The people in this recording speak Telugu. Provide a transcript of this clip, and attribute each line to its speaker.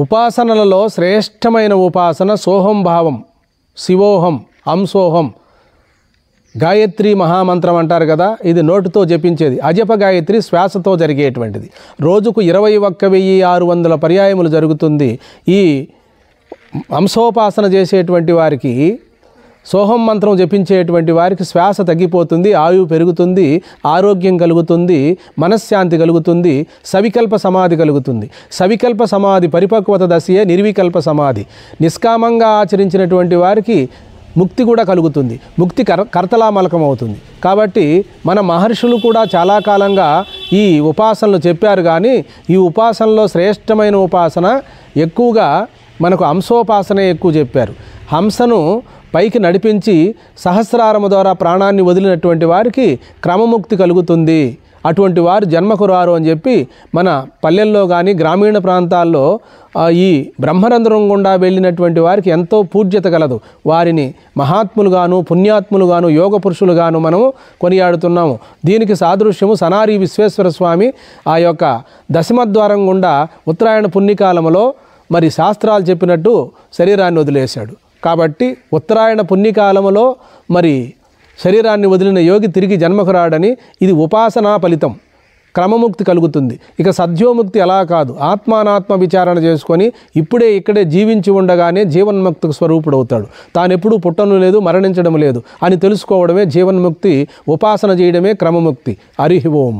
Speaker 1: ఉపాసనలలో శ్రేష్టమైన ఉపాసన సోహం భావం, శివోహం, అంసోహం. గాయత్రి మహామంత్రం అంటారు కదా, ఇది నోటితో జపించేది. అజప గాయత్రి శ్వాసతో జరిగేటువంటిది. రోజుకు 21,600 పర్యాయములు జరుగుతుంది. ఈ అంశోపాసన చేసేటువంటి వారికి, సోహం మంత్రం జపించేటువంటి వారికి శ్వాస తగ్గిపోతుంది, ఆయువు పెరుగుతుంది, ఆరోగ్యం కలుగుతుంది, మనశ్శాంతి కలుగుతుంది, సవికల్ప సమాధి కలుగుతుంది. సవికల్ప సమాధి పరిపక్వత దశయే నిర్వికల్ప సమాధి. నిష్కామంగా ఆచరించినటువంటి వారికి ముక్తి కూడా కలుగుతుంది. ముక్తి కర్తలామలకం అవుతుంది. కాబట్టి మన మహర్షులు కూడా చాలా కాలంగా ఈ ఉపాసనలు చెప్పారు. కానీ ఈ ఉపాసనలో శ్రేష్టమైన ఉపాసన ఎక్కువగా మనకు హంసోపాసనే ఎక్కువ చెప్పారు. హంసను పైకి నడిపించి సహస్రారము ద్వారా ప్రాణాన్ని వదిలినటువంటి వారికి క్రమముక్తి కలుగుతుంది. అటువంటి వారు జన్మకు రారు అని చెప్పి మన పల్లెల్లో కానీ గ్రామీణ ప్రాంతాల్లో ఈ బ్రహ్మరంధ్రం గుండా వెళ్ళినటువంటి వారికి ఎంతో పూజ్యత కలదు. వారిని మహాత్ములుగాను, పుణ్యాత్ములుగాను, యోగ పురుషులుగాను మనము కొనియాడుతున్నాము. దీనికి సాదృశ్యము సనారి విశ్వేశ్వర స్వామి ఆ యొక్క దశమద్వారం గుండా ఉత్తరాయణ పుణ్యకాలంలో మరి శాస్త్రాలు చెప్పినట్టు శరీరాన్ని వదిలేశాడు. కాబట్టి ఉత్తరాయణ పుణ్యకాలంలో మరి శరీరాన్ని వదిలిన యోగి తిరిగి జన్మకు రాడని, ఇది ఉపాసనా ఫలితం. క్రమముక్తి కలుగుతుంది. ఇక సద్యోముక్తి అలా కాదు. ఆత్మానాత్మ విచారణ చేసుకొని ఇప్పుడే ఇక్కడే జీవించి ఉండగానే జీవన్ముక్తి స్వరూపుడవుతాడు. తానెప్పుడూ పుట్టను లేదు, మరణించడం లేదు అని తెలుసుకోవడమే జీవన్ముక్తి. ఉపాసన చేయడమే క్రమముక్తి. హరి ఓం.